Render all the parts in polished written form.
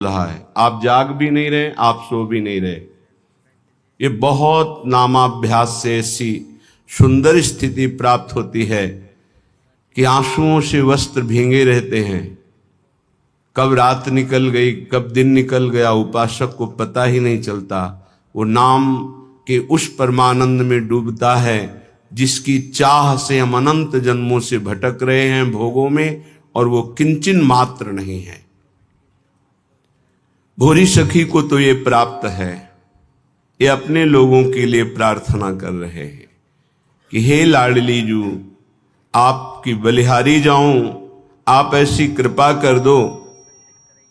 रहा है। आप जाग भी नहीं रहे, आप सो भी नहीं रहे। ये बहुत नामाभ्यास से ऐसी सुंदर स्थिति प्राप्त होती है कि आंसुओं से वस्त्र भींगे रहते हैं। कब रात निकल गई, कब दिन निकल गया, उपासक को पता ही नहीं चलता। वो नाम के उस परमानंद में डूबता है जिसकी चाह से हम अनंत जन्मों से भटक रहे हैं भोगों में, और वो किंचन मात्र नहीं है। भोरी सखी को तो ये प्राप्त है। ये अपने लोगों के लिए प्रार्थना कर रहे हैं कि हे लाडली जू, आपकी बलिहारी जाऊं, आप ऐसी कृपा कर दो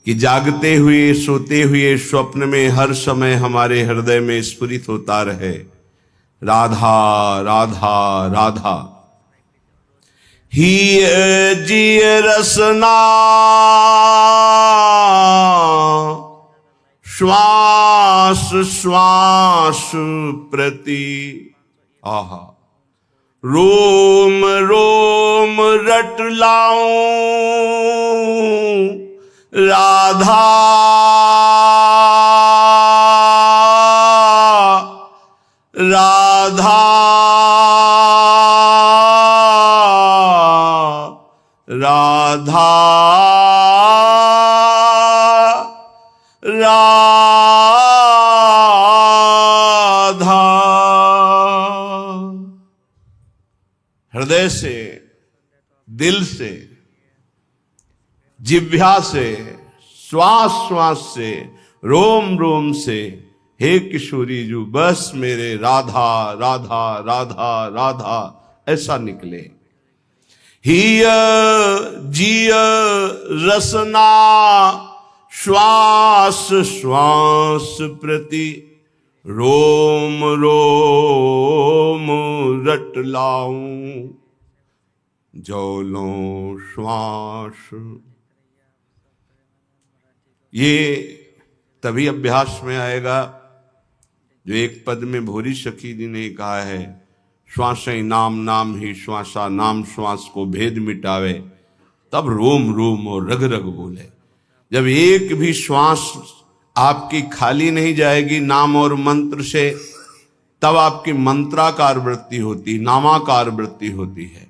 कि जागते हुए सोते हुए स्वप्न में हर समय हमारे हृदय में स्फुरित होता रहे राधा राधा राधा। ही जिय रसना श्वास श्वास प्रति, आहा, रोम रोम रट लाऊं राधा राधा राधा राधा। हृदय से, दिल से, जिह्वा से, श्वास श्वास से, रोम रोम से, हे किशोरी जू बस मेरे राधा राधा राधा राधा ऐसा निकले। हिय जिय रसना श्वास श्वास प्रति, रोम रोम रट लाऊं जौलों श्वास। ये तभी अभ्यास में आएगा जो एक पद में भोरी सखी जी ने कहा है, श्वास ही नाम नाम ही श्वासा, नाम श्वास को भेद मिटावे, तब रोम रोम और रग रग बोले। जब एक भी श्वास आपकी खाली नहीं जाएगी नाम और मंत्र से, तब आपकी मंत्राकार वृत्ति होती, नामाकार वृत्ति होती है।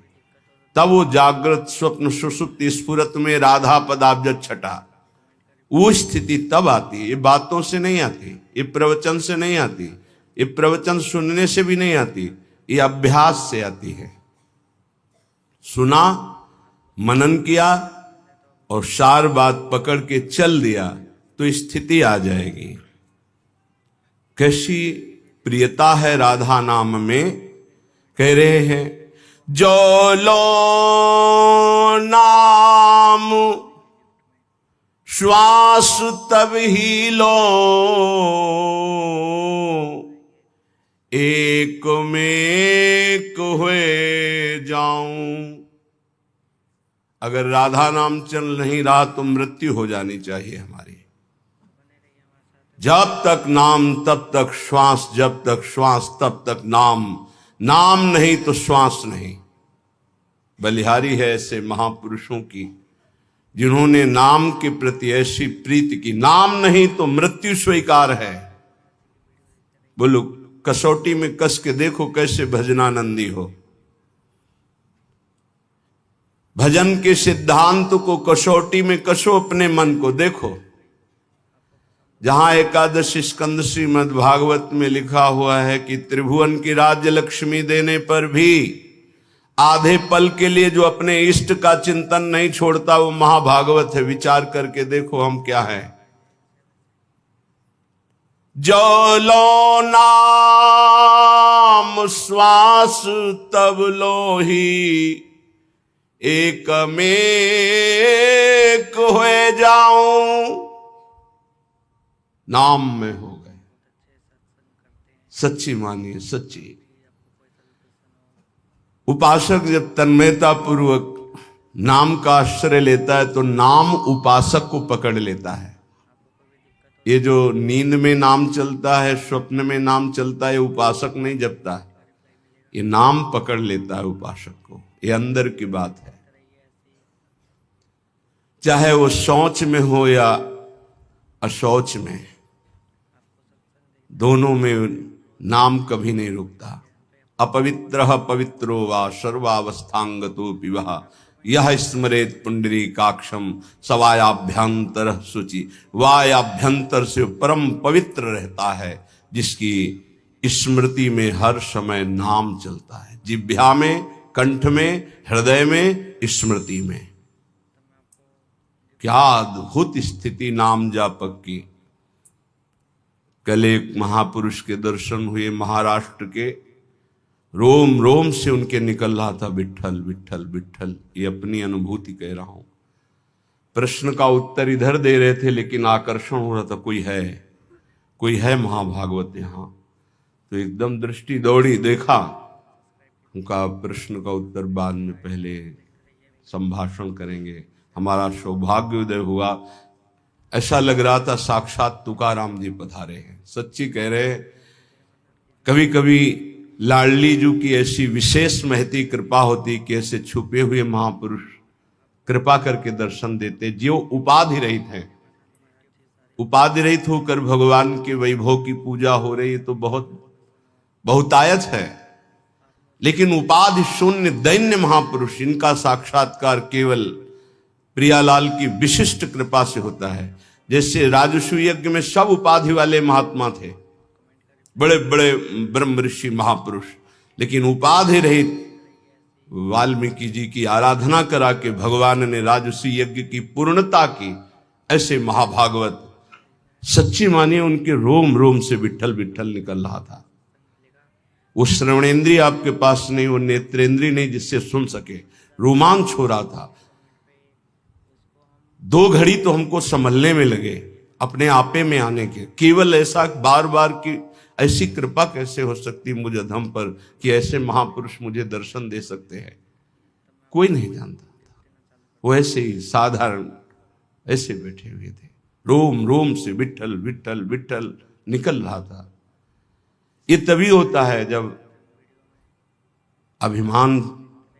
तब वो जागृत स्वप्न सुषुप्ति स्फुरत में राधा पदाब्ज छटा, वो स्थिति तब आती है। ये बातों से नहीं आती, ये प्रवचन से नहीं आती, ये प्रवचन सुनने से भी नहीं आती, ये अभ्यास से आती है। सुना, मनन किया और सार बात पकड़ के चल दिया तो स्थिति आ जाएगी। कैसी प्रियता है राधा नाम में। कह रहे हैं जो लो नाम श्वास तब ही लो, एक में एक हुए जाऊं। अगर राधा नाम चल नहीं रहा तो मृत्यु हो जानी चाहिए हमारी। जब तक नाम तब तक श्वास, जब तक श्वास तब तक नाम, नाम नहीं तो श्वास नहीं। बलिहारी है ऐसे महापुरुषों की जिन्होंने नाम के प्रति ऐसी प्रीति की, नाम नहीं तो मृत्यु स्वीकार है। बोलो, कसौटी में कस के देखो कैसे भजनानंदी हो। भजन के सिद्धांत को कसौटी में कसो, अपने मन को देखो। जहां एकादश स्कंद श्रीमद् भागवत में लिखा हुआ है कि त्रिभुवन की राज्य लक्ष्मी देने पर भी आधे पल के लिए जो अपने इष्ट का चिंतन नहीं छोड़ता वो महाभागवत है। विचार करके देखो हम क्या है। जो लो नाम श्वास तब लो ही, एक में एक हुए जाऊं। नाम में हो गए, सच्ची मानिए, सच्ची। उपासक जब तन्मयता पूर्वक नाम का आश्रय लेता है तो नाम उपासक को पकड़ लेता है। ये जो नींद में नाम चलता है, स्वप्न में नाम चलता है, उपासक नहीं जपता है, ये नाम पकड़ लेता है उपासक को। ये अंदर की बात है। चाहे वो शौच में हो या और शौच में, दोनों में नाम कभी नहीं रुकता। अपवित्रः पवित्रो वा सर्वावस्थांगतो पिबः यह स्मरेत पुंडरीकाक्षम सवायाभ्यंतर शुचि। वायाभ्यंतर से परम पवित्र रहता है जिसकी स्मृति में हर समय नाम चलता है, जिह्वा में, कंठ में, हृदय में, स्मृति में। क्या अद्भुत स्थिति नाम जापक की। कल एक महापुरुष के दर्शन हुए, महाराष्ट्र के, रोम रोम से उनके निकल रहा था विट्ठल विट्ठल विट्ठल। ये अपनी अनुभूति कह रहा हूं। प्रश्न का उत्तर इधर दे रहे थे लेकिन आकर्षण हो रहा था, कोई है महाभागवत यहाँ। तो एकदम दृष्टि दौड़ी, देखा, उनका प्रश्न का उत्तर बाद में, पहले संभाषण करेंगे। हमारा सौभाग्य उदय हुआ। ऐसा लग रहा था साक्षात तुकाराम जी पधारे हैं। सच्ची कह रहे, कभी कभी लाडली जी की ऐसी विशेष महती कृपा होती कि ऐसे छुपे हुए महापुरुष कृपा करके दर्शन देते, जो उपाधि रहित हैं। उपाधि रहित होकर भगवान के वैभव की पूजा हो रही है तो बहुतायत है, लेकिन उपाधि शून्य दैन्य महापुरुष, इनका साक्षात्कार केवल प्रियालाल की विशिष्ट कृपा से होता है। जैसे राजस्व यज्ञ में सब उपाधि वाले महात्मा थे, बड़े बड़े ब्रह्म ऋषि महापुरुष, लेकिन उपाधि रहित वाल्मीकि जी की आराधना करा के भगवान ने राजस्व यज्ञ की पूर्णता की। ऐसे महाभागवत, सच्ची मानिए उनके रोम रोम से विट्ठल विट्ठल निकल रहा था। वो श्रवणेंद्रिय आपके पास नहीं, वो नेत्रेंद्रिय नहीं जिससे सुन सके, रोमांच हो रहा था। 2 घड़ी तो हमको संभलने में लगे, अपने आपे में आने के। केवल ऐसा बार बार की ऐसी कृपा कैसे हो सकती मुझ अधम पर कि ऐसे महापुरुष मुझे दर्शन दे सकते हैं, कोई नहीं जानता था। वो ऐसे ही साधारण ऐसे बैठे हुए थे, रोम रोम से विट्ठल विट्ठल विट्ठल निकल रहा था। ये तभी होता है जब अभिमान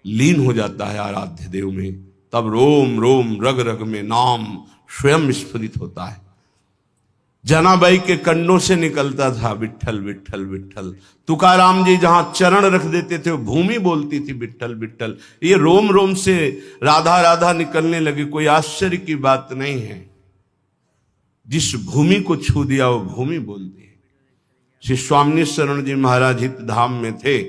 लीन हो जाता है आराध्य देव में, तब रोम रोम रग रग में नाम स्वयं स्फुरित होता है। जनाबाई के कंडों से निकलता था विट्ठल विट्ठल विट्ठल। तुकाराम जी जहां चरण रख देते थे वो भूमि बोलती थी विट्ठल विट्ठल। ये रोम रोम से राधा राधा निकलने लगी, कोई आश्चर्य की बात नहीं है। जिस भूमि को छू दिया वो भूमि बोलती है। श्री स्वामी शरण जी महाराज हित धाम में थे,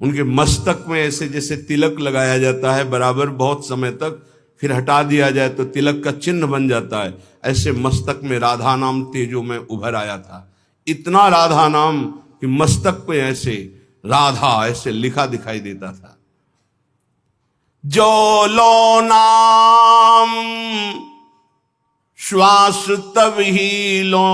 उनके मस्तक में ऐसे जैसे तिलक लगाया जाता है बराबर, बहुत समय तक, फिर हटा दिया जाए तो तिलक का चिन्ह बन जाता है, ऐसे मस्तक में राधा नाम तेजो में उभर आया था। इतना राधा नाम कि मस्तक पे ऐसे राधा ऐसे लिखा दिखाई देता था। जो लो नाम श्वास तब ही लो,